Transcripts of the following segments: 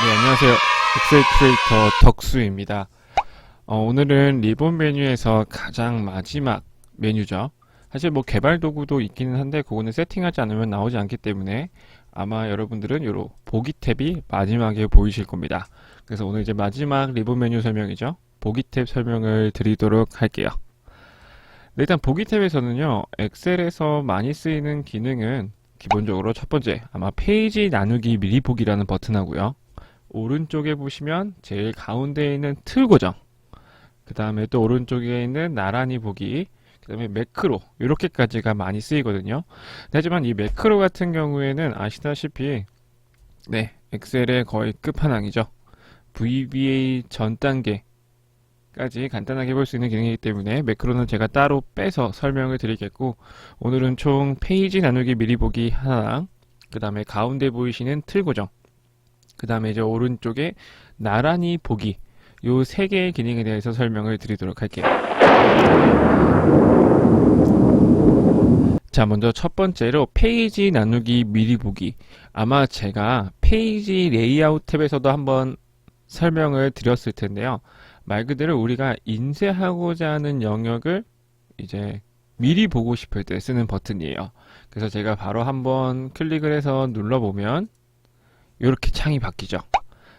네, 안녕하세요. 엑셀 크리에이터 덕수입니다. 오늘은 리본 메뉴에서 가장 마지막 메뉴죠. 사실 뭐 개발 도구도 있기는 한데 그거는 세팅하지 않으면 나오지 않기 때문에 아마 여러분들은 요로 보기 탭이 마지막에 보이실 겁니다. 그래서 오늘 이제 마지막 리본 메뉴 설명이죠. 보기 탭 설명을 드리도록 할게요. 네, 일단 보기 탭에서는요, 엑셀에서 많이 쓰이는 기능은 기본적으로 첫 번째, 아마 페이지 나누기 미리 보기라는 버튼하고요. 오른쪽에 보시면 제일 가운데에 있는 틀 고정, 그 다음에 또 오른쪽에 있는 나란히 보기, 그 다음에 매크로, 이렇게까지가 많이 쓰이거든요. 하지만 이 매크로 같은 경우에는 아시다시피 네, 엑셀의 거의 끝판왕이죠. VBA 전 단계까지 간단하게 볼 수 있는 기능이기 때문에 매크로는 제가 따로 빼서 설명을 드리겠고, 오늘은 총 페이지 나누기 미리 보기 하나랑 그 다음에 가운데 보이시는 틀 고정, 그 다음에 이제 오른쪽에 나란히 보기, 요 세 개의 기능에 대해서 설명을 드리도록 할게요. 자, 먼저 첫 번째로 페이지 나누기 미리 보기. 아마 제가 페이지 레이아웃 탭에서도 한번 설명을 드렸을 텐데요. 말 그대로 우리가 인쇄하고자 하는 영역을 이제 미리 보고 싶을 때 쓰는 버튼이에요. 그래서 제가 바로 한번 클릭을 해서 눌러보면 이렇게 창이 바뀌죠.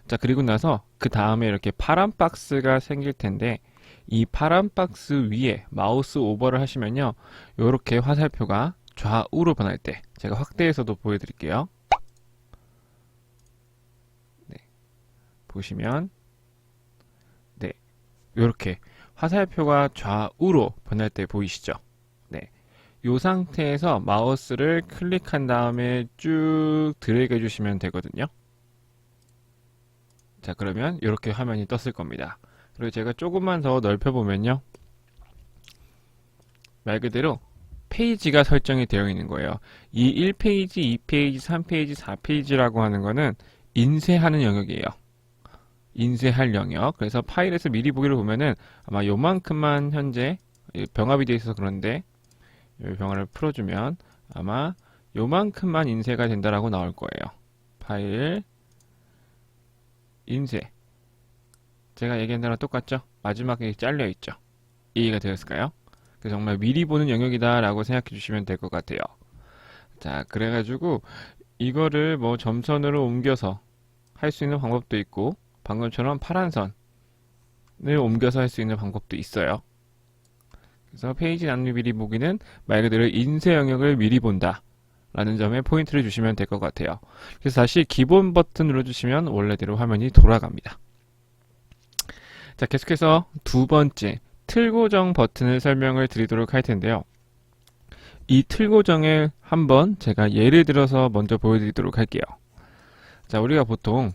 자, 그리고 나서 그 다음에 이렇게 파란 박스가 생길 텐데, 이 파란 박스 위에 마우스 오버를 하시면요, 이렇게 화살표가 좌우로 변할 때, 제가 확대해서도 보여드릴게요. 네, 보시면 네, 이렇게 화살표가 좌우로 변할 때 보이시죠? 네, 이 상태에서 마우스를 클릭한 다음에 쭉 드래그 해주시면 되거든요. 자, 그러면 이렇게 화면이 떴을 겁니다. 그리고 제가 조금만 더 넓혀보면요, 말 그대로 페이지가 설정이 되어 있는 거예요. 이 1페이지, 2페이지, 3페이지, 4페이지라고 하는 거는 인쇄하는 영역이에요. 인쇄할 영역. 그래서 파일에서 미리 보기를 보면은 아마 요만큼만 현재 병합이 되어 있어서 그런데, 이 병합을 풀어주면 아마 요만큼만 인쇄가 된다라고 나올 거예요. 파일 인쇄. 제가 얘기한 대로 똑같죠? 마지막에 잘려 있죠? 이해가 되었을까요? 그래서 정말 미리 보는 영역이다 라고 생각해 주시면 될 것 같아요. 자, 그래가지고 이거를 뭐 점선으로 옮겨서 할 수 있는 방법도 있고, 방금처럼 파란 선을 옮겨서 할 수 있는 방법도 있어요. 그래서 페이지 나누기 미리 보기는 말 그대로 인쇄 영역을 미리 본다 라는 점에 포인트를 주시면 될 것 같아요. 그래서 다시 기본 버튼 눌러주시면 원래대로 화면이 돌아갑니다. 자, 계속해서 두 번째 틀 고정 버튼을 설명을 드리도록 할 텐데요. 이 틀 고정을 한번 제가 예를 들어서 먼저 보여드리도록 할게요. 자, 우리가 보통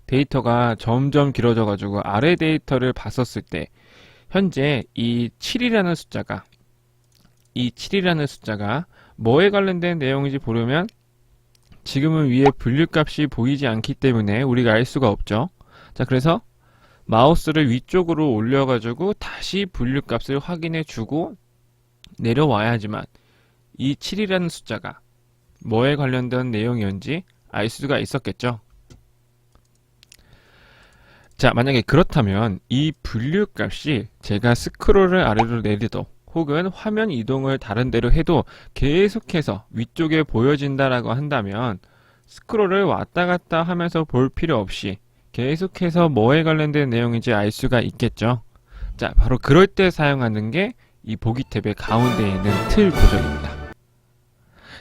데이터가 점점 길어져 가지고 아래 데이터를 봤었을 때 현재 이 7이라는 숫자가 뭐에 관련된 내용인지 보려면 지금은 위에 분류값이 보이지 않기 때문에 우리가 알 수가 없죠. 자, 그래서 마우스를 위쪽으로 올려가지고 다시 분류값을 확인해 주고 내려와야지만 이 7이라는 숫자가 뭐에 관련된 내용이었는지 알 수가 있었겠죠. 자, 만약에 그렇다면 이 분류값이 제가 스크롤을 아래로 내리도 혹은 화면 이동을 다른 데로 해도 계속해서 위쪽에 보여진다라고 한다면 스크롤을 왔다 갔다 하면서 볼 필요 없이 계속해서 뭐에 관련된 내용인지 알 수가 있겠죠. 자, 바로 그럴 때 사용하는 게 이 보기 탭의 가운데에 있는 틀 고정입니다.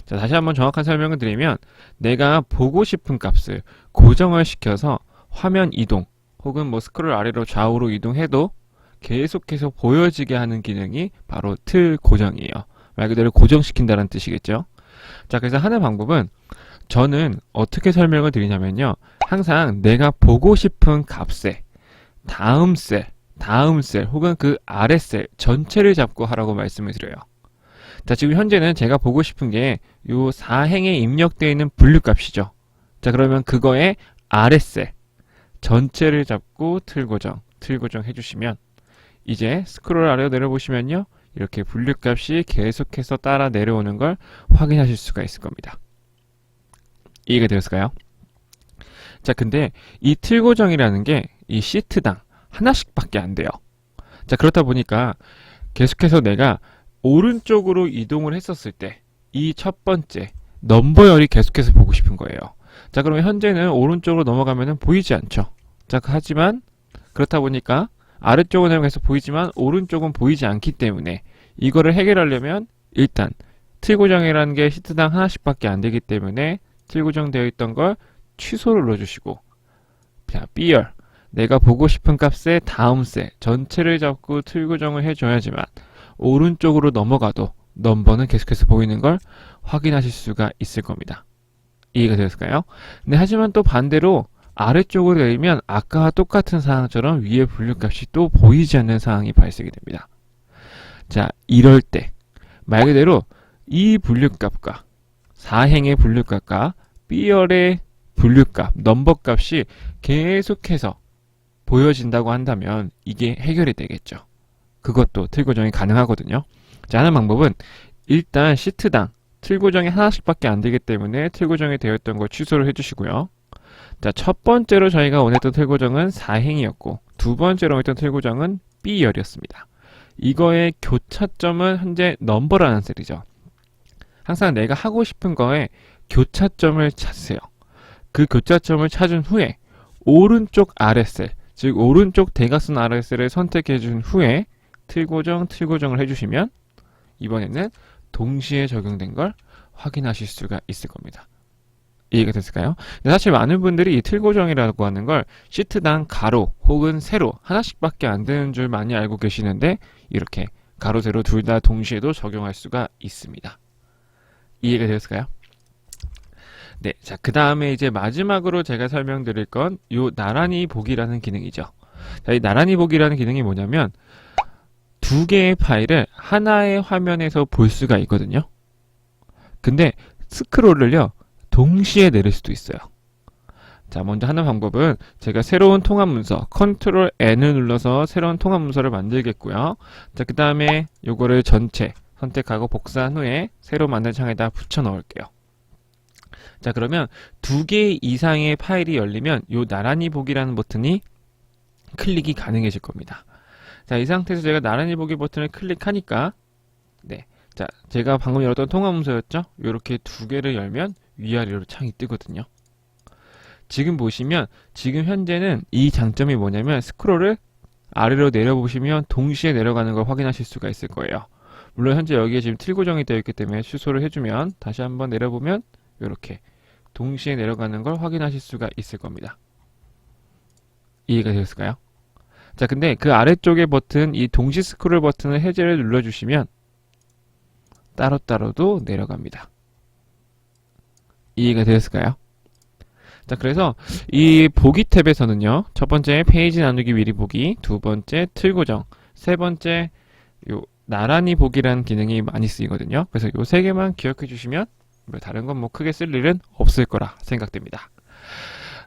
자, 다시 한번 정확한 설명을 드리면 내가 보고 싶은 값을 고정을 시켜서 화면 이동 혹은 뭐 스크롤 아래로 좌우로 이동해도 계속해서 보여지게 하는 기능이 바로 틀 고정이에요. 말 그대로 고정시킨다는 뜻이겠죠. 자, 그래서 하는 방법은 저는 어떻게 설명을 드리냐면요, 항상 내가 보고 싶은 값에 다음 셀 혹은 그 아래 셀 전체를 잡고 하라고 말씀을 드려요. 자, 지금 현재는 제가 보고 싶은 게 요 4행에 입력되어 있는 분류값이죠. 자, 그러면 그거의 아래 셀 전체를 잡고 틀 고정 해주시면 이제 스크롤 아래로 내려보시면요, 이렇게 분류값이 계속해서 따라 내려오는 걸 확인하실 수가 있을 겁니다. 이해가 되었을까요? 자, 근데 이 틀 고정이라는 게 이 시트당 하나씩밖에 안 돼요. 자, 그렇다 보니까 계속해서 내가 오른쪽으로 이동을 했었을 때 이 첫 번째 넘버열이 계속해서 보고 싶은 거예요. 자, 그러면 현재는 오른쪽으로 넘어가면은 보이지 않죠. 자, 하지만 그렇다 보니까 아래쪽은 계속 보이지만 오른쪽은 보이지 않기 때문에 이거를 해결하려면 일단 틀 고정이라는 게 시트당 하나씩밖에 안 되기 때문에 틀 고정되어 있던 걸 취소를 눌러주시고, 자, B열 내가 보고 싶은 값의 다음 셀 전체를 잡고 틀 고정을 해줘야지만 오른쪽으로 넘어가도 넘버는 계속해서 보이는 걸 확인하실 수가 있을 겁니다. 이해가 되었을까요? 네, 하지만 또 반대로 아래쪽으로 내리면 아까와 똑같은 상황처럼 위에 분류값이 또 보이지 않는 상황이 발생이 됩니다. 자, 이럴 때 말 그대로 이 분류값과 4행의 분류값과 B열의 분류값, 넘버값이 계속해서 보여진다고 한다면 이게 해결이 되겠죠. 그것도 틀 고정이 가능하거든요. 자, 하는 방법은 일단 시트당 틀 고정이 하나씩밖에 안 되기 때문에 틀 고정이 되었던 걸 취소를 해주시고요. 자, 첫 번째로 저희가 원했던 틀 고정은 4행이었고 두 번째로 원했던 틀 고정은 B열이었습니다. 이거의 교차점은 현재 넘버라는 셀이죠. 항상 내가 하고 싶은 거에 교차점을 찾으세요. 그 교차점을 찾은 후에 오른쪽 아랫셀, 즉 오른쪽 대각선 아랫셀을 선택해 준 후에 틀 고정을 해주시면 이번에는 동시에 적용된 걸 확인하실 수가 있을 겁니다. 이해가 됐을까요? 사실 많은 분들이 이 틀 고정이라고 하는 걸 시트당 가로 혹은 세로 하나씩밖에 안 되는 줄 많이 알고 계시는데 이렇게 가로, 세로 둘 다 동시에도 적용할 수가 있습니다. 이해가 되었을까요? 네, 자, 그 다음에 이제 마지막으로 제가 설명드릴 건 요 나란히 보기라는 기능이죠. 자, 이 나란히 보기라는 기능이 뭐냐면 두 개의 파일을 하나의 화면에서 볼 수가 있거든요. 근데 스크롤을요 동시에 내릴 수도 있어요. 자, 먼저 하는 방법은 제가 새로운 통합 문서 Ctrl N을 눌러서 새로운 통합 문서를 만들겠고요. 자, 그 다음에 요거를 전체 선택하고 복사한 후에 새로 만든 창에다 붙여 넣을게요. 자, 그러면 두 개 이상의 파일이 열리면 요 나란히 보기라는 버튼이 클릭이 가능해질 겁니다. 자, 이 상태에서 제가 나란히 보기 버튼을 클릭하니까 네, 자, 제가 방금 열었던 통합 문서였죠? 요렇게 두 개를 열면 위아래로 창이 뜨거든요. 지금 보시면 지금 현재는 이 장점이 뭐냐면 스크롤을 아래로 내려보시면 동시에 내려가는 걸 확인하실 수가 있을 거예요. 물론 현재 여기에 지금 틀 고정이 되어 있기 때문에 취소를 해주면 다시 한번 내려보면 이렇게 동시에 내려가는 걸 확인하실 수가 있을 겁니다. 이해가 되었을까요? 자, 근데 그 아래쪽의 버튼, 이 동시 스크롤 버튼을 해제를 눌러주시면 따로따로도 내려갑니다. 이해가 되었을까요? 자, 그래서 이 보기 탭에서는요, 첫 번째 페이지 나누기 미리 보기, 두 번째 틀 고정, 세 번째 요 나란히 보기라는 기능이 많이 쓰이거든요. 그래서 요 세 개만 기억해 주시면 다른 건 뭐 크게 쓸 일은 없을 거라 생각됩니다.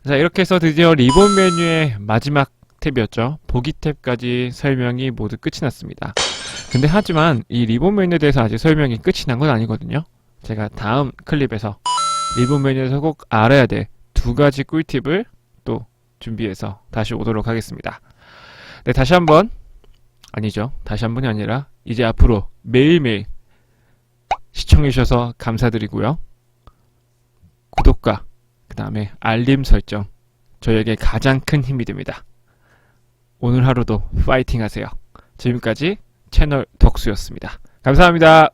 자, 이렇게 해서 드디어 리본 메뉴의 마지막 탭이었죠. 보기 탭까지 설명이 모두 끝이 났습니다. 근데 하지만 이 리본 메뉴에 대해서 아직 설명이 끝이 난 건 아니거든요. 제가 다음 클립에서 리본 메뉴에서 꼭 알아야 될 두 가지 꿀팁을 또 준비해서 다시 오도록 하겠습니다. 네, 다시 한번이 아니라 이제 앞으로 매일매일 시청해주셔서 감사드리고요. 구독과 그 다음에 알림 설정 저에게 가장 큰 힘이 됩니다. 오늘 하루도 파이팅 하세요. 지금까지 채널 덕수였습니다. 감사합니다.